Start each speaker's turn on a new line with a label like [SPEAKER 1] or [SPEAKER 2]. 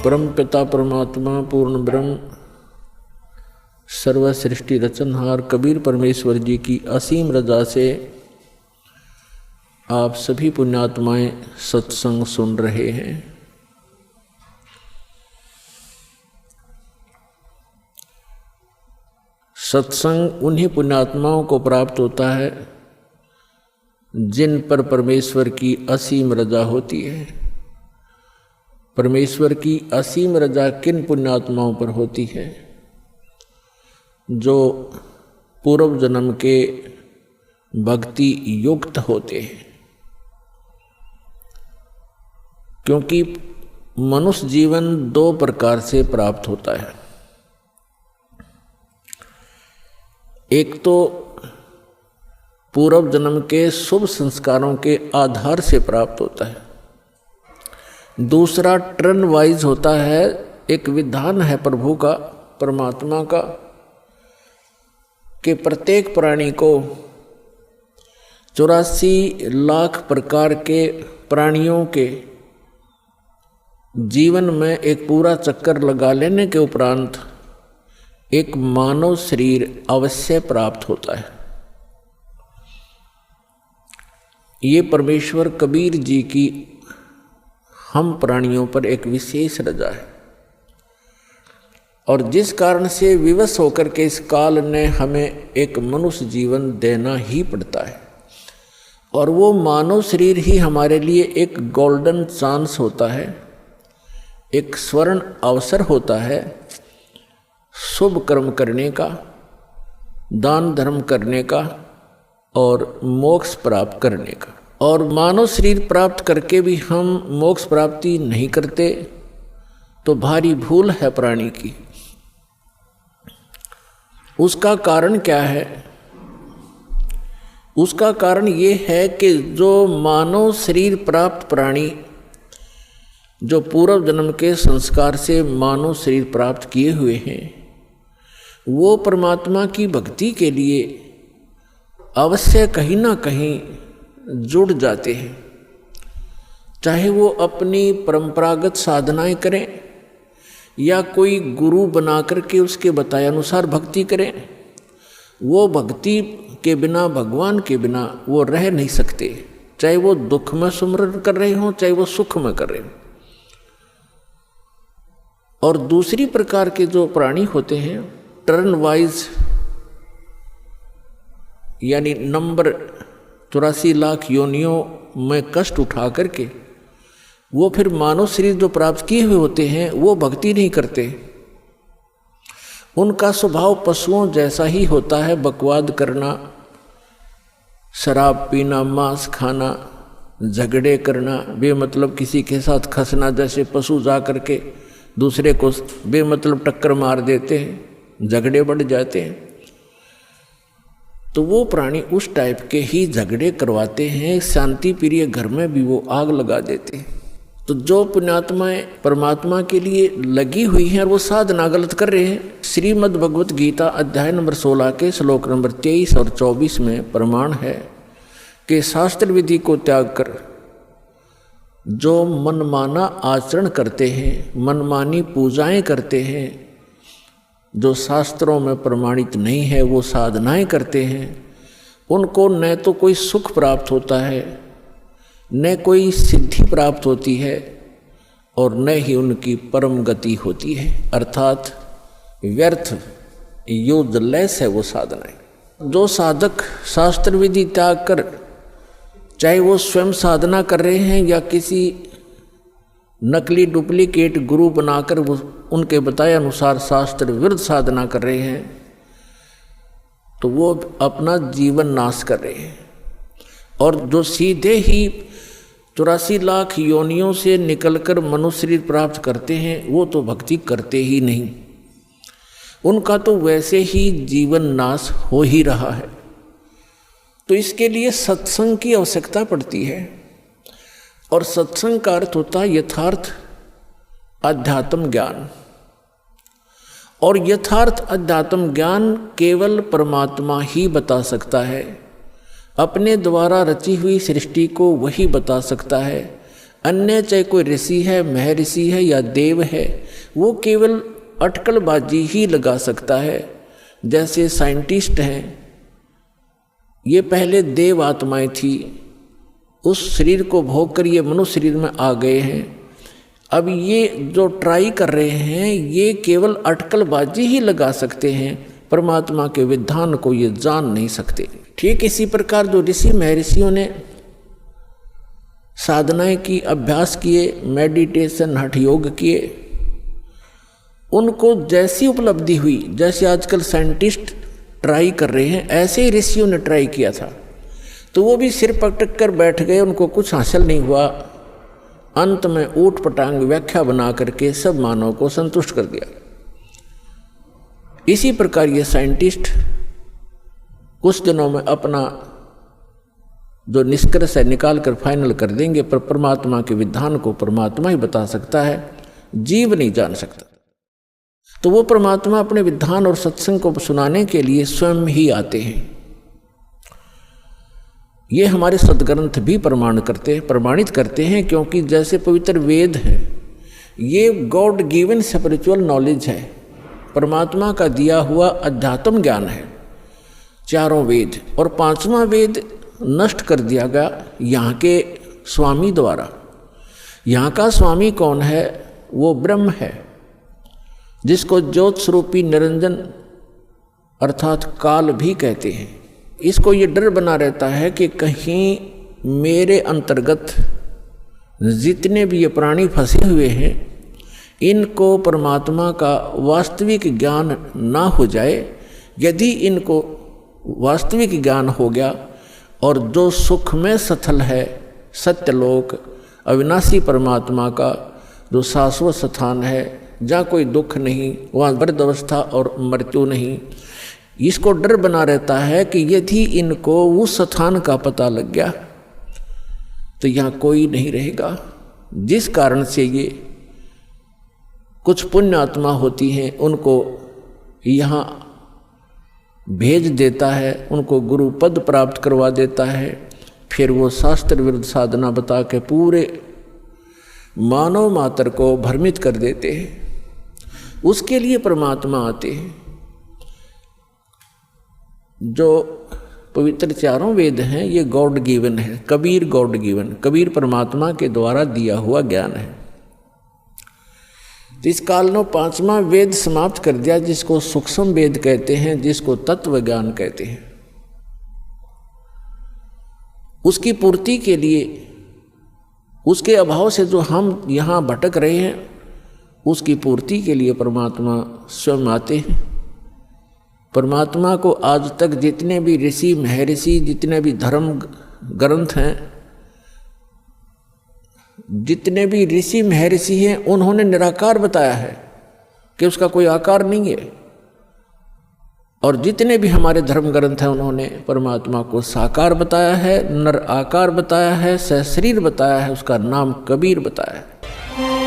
[SPEAKER 1] परम पिता परमात्मा पूर्ण ब्रह्म सर्व सृष्टि रचनहार कबीर परमेश्वर जी की असीम रजा से आप सभी पुण्यात्माएं सत्संग सुन रहे हैं। सत्संग उन्हीं पुण्यात्माओं को प्राप्त होता है जिन पर परमेश्वर की असीम रजा होती है। परमेश्वर की असीम रजा किन पुण्यात्माओं पर होती है? जो पूर्व जन्म के भक्ति युक्त होते हैं। क्योंकि मनुष्य जीवन दो प्रकार से प्राप्त होता है। एक तो पूर्व जन्म के शुभ संस्कारों के आधार से प्राप्त होता है, दूसरा टर्न वाइज होता है। एक विधान है प्रभु का, परमात्मा का, कि प्रत्येक प्राणी को 84 लाख प्रकार के प्राणियों के जीवन में एक पूरा चक्कर लगा लेने के उपरांत एक मानव शरीर अवश्य प्राप्त होता है। ये परमेश्वर कबीर जी की हम प्राणियों पर एक विशेष रजा है, और जिस कारण से विवश होकर के इस काल ने हमें एक मनुष्य जीवन देना ही पड़ता है। और वो मानव शरीर ही हमारे लिए एक गोल्डन चांस होता है, एक स्वर्ण अवसर होता है शुभ कर्म करने का, दान धर्म करने का और मोक्ष प्राप्त करने का। और मानव शरीर प्राप्त करके भी हम मोक्ष प्राप्ति नहीं करते तो भारी भूल है प्राणी की। उसका कारण क्या है? उसका कारण ये है कि जो मानव शरीर प्राप्त प्राणी, जो पूर्व जन्म के संस्कार से मानव शरीर प्राप्त किए हुए हैं, वो परमात्मा की भक्ति के लिए अवश्य कहीं ना कहीं जुड़ जाते हैं। चाहे वो अपनी परंपरागत साधनाएं करें या कोई गुरु बना करके उसके बताए अनुसार भक्ति करें, वो भक्ति के बिना, भगवान के बिना वो रह नहीं सकते। चाहे वो दुख में सुमरन कर रहे हों, चाहे वो सुख में कर रहे हों। और दूसरी प्रकार के जो प्राणी होते हैं, टर्न वाइज, यानी नंबर 84 लाख योनियों में कष्ट उठा करके वो फिर मानव शरीर जो प्राप्त किए हुए होते हैं वो भक्ति नहीं करते। उनका स्वभाव पशुओं जैसा ही होता है, बकवाद करना, शराब पीना, मांस खाना, झगड़े करना, बेमतलब किसी के साथ खसना। जैसे पशु जा करके दूसरे को बेमतलब टक्कर मार देते हैं, झगड़े बढ़ जाते हैं, तो वो प्राणी उस टाइप के ही झगड़े करवाते हैं। शांति प्रिय घर में भी वो आग लगा देते हैं। तो जो पुण्यात्माएं परमात्मा के लिए लगी हुई हैं और वो साधना गलत कर रहे हैं, श्रीमद् भगवत गीता अध्याय नंबर 16 के श्लोक नंबर 23 और 24 में प्रमाण है कि शास्त्र विधि को त्याग कर जो मनमाना आचरण करते हैं, मनमानी पूजाएं करते हैं, जो शास्त्रों में प्रमाणित नहीं है वो साधनाएं करते हैं, उनको न तो कोई सुख प्राप्त होता है, न कोई सिद्धि प्राप्त होती है, और न ही उनकी परम गति होती है। अर्थात व्यर्थ, यूजलेस है वो साधनाएं। जो साधक शास्त्र विधि त्याग कर, चाहे वो स्वयं साधना कर रहे हैं या किसी नकली डुप्लीकेट गुरु बनाकर वो उनके बताए अनुसार शास्त्र विरुद्ध साधना कर रहे हैं, तो वो अपना जीवन नाश कर रहे हैं। और जो सीधे ही 84 लाख योनियों से निकलकर मनुष्य शरीर प्राप्त करते हैं, वो तो भक्ति करते ही नहीं। उनका तो वैसे ही जीवन नाश हो ही रहा है। तो इसके लिए सत्संग की आवश्यकता पड़ती है। और सत्संग का अर्थ होता है यथार्थ अध्यात्म ज्ञान। और यथार्थ अध्यात्म ज्ञान केवल परमात्मा ही बता सकता है। अपने द्वारा रची हुई सृष्टि को वही बता सकता है। अन्य चाहे कोई ऋषि है, महर्षि है या देव है, वो केवल अटकलबाजी ही लगा सकता है। जैसे साइंटिस्ट हैं, ये पहले देव आत्माएं थी, उस शरीर को भोग कर ये मनुष्य शरीर में आ गए हैं। अब ये जो ट्राई कर रहे हैं ये केवल अटकलबाजी ही लगा सकते हैं, परमात्मा के विधान को ये जान नहीं सकते। ठीक इसी प्रकार जो ऋषि महर्षियों ने साधनाएं की, अभ्यास किए, मेडिटेशन हठ योग किए, उनको जैसी उपलब्धि हुई, जैसे आजकल साइंटिस्ट ट्राई कर रहे हैं, ऐसे ही ऋषियों ने ट्राई किया था, तो वो भी सिर पटक कर बैठ गए, उनको कुछ हासिल नहीं हुआ। अंत में ऊट पटांग व्याख्या बना करके सब मानव को संतुष्ट कर दिया। इसी प्रकार ये साइंटिस्ट कुछ दिनों में अपना जो निष्कर्ष है निकाल कर फाइनल कर देंगे, पर परमात्मा के विधान को परमात्मा ही बता सकता है, जीव नहीं जान सकता। तो वो परमात्मा अपने विधान और सत्संग को सुनाने के लिए स्वयं ही आते हैं। ये हमारे सदग्रंथ भी प्रमाणित करते हैं, क्योंकि जैसे पवित्र वेद है, ये गॉड गिवन स्पिरिचुअल नॉलेज है, परमात्मा का दिया हुआ अध्यात्म ज्ञान है, चारों वेद। और पांचवा वेद नष्ट कर दिया गया यहाँ के स्वामी द्वारा। यहाँ का स्वामी कौन है? वो ब्रह्म है, जिसको ज्योत स्वरूपी निरंजन अर्थात काल भी कहते हैं। इसको ये डर बना रहता है कि कहीं मेरे अंतर्गत जितने भी ये प्राणी फंसे हुए हैं, इनको परमात्मा का वास्तविक ज्ञान ना हो जाए। यदि इनको वास्तविक ज्ञान हो गया और जो सुख में सथल है, सत्यलोक अविनाशी परमात्मा का जो शाश्वत स्थान है, जहाँ कोई दुख नहीं, वहाँ वृद्धावस्था और मृत्यु नहीं, इसको डर बना रहता है कि यदि इनको उस स्थान का पता लग गया तो यहाँ कोई नहीं रहेगा। जिस कारण से ये कुछ पुण्य आत्मा होती हैं, उनको यहाँ भेज देता है, उनको गुरु पद प्राप्त करवा देता है, फिर वो शास्त्र विरुद्ध साधना बता के पूरे मानव मात्र को भ्रमित कर देते हैं। उसके लिए परमात्मा आते हैं। जो पवित्र चारों वेद हैं ये गॉड गिवन है, कबीर गॉड गिवन, कबीर परमात्मा के द्वारा दिया हुआ ज्ञान है। तो इस काल ने पांचवा वेद समाप्त कर दिया, जिसको सूक्ष्म वेद कहते हैं, जिसको तत्व ज्ञान कहते हैं। उसकी पूर्ति के लिए, उसके अभाव से जो हम यहाँ भटक रहे हैं, उसकी पूर्ति के लिए परमात्मा स्वयं आते हैं। परमात्मा को आज तक जितने भी ऋषि महर्षि, जितने भी धर्म ग्रंथ हैं, जितने भी ऋषि महर्षि हैं, उन्होंने निराकार बताया है कि उसका कोई आकार नहीं है। और जितने भी हमारे धर्म ग्रंथ हैं, उन्होंने परमात्मा को साकार बताया है, नर आकार बताया है, सहशरीर बताया है, उसका नाम कबीर बताया है।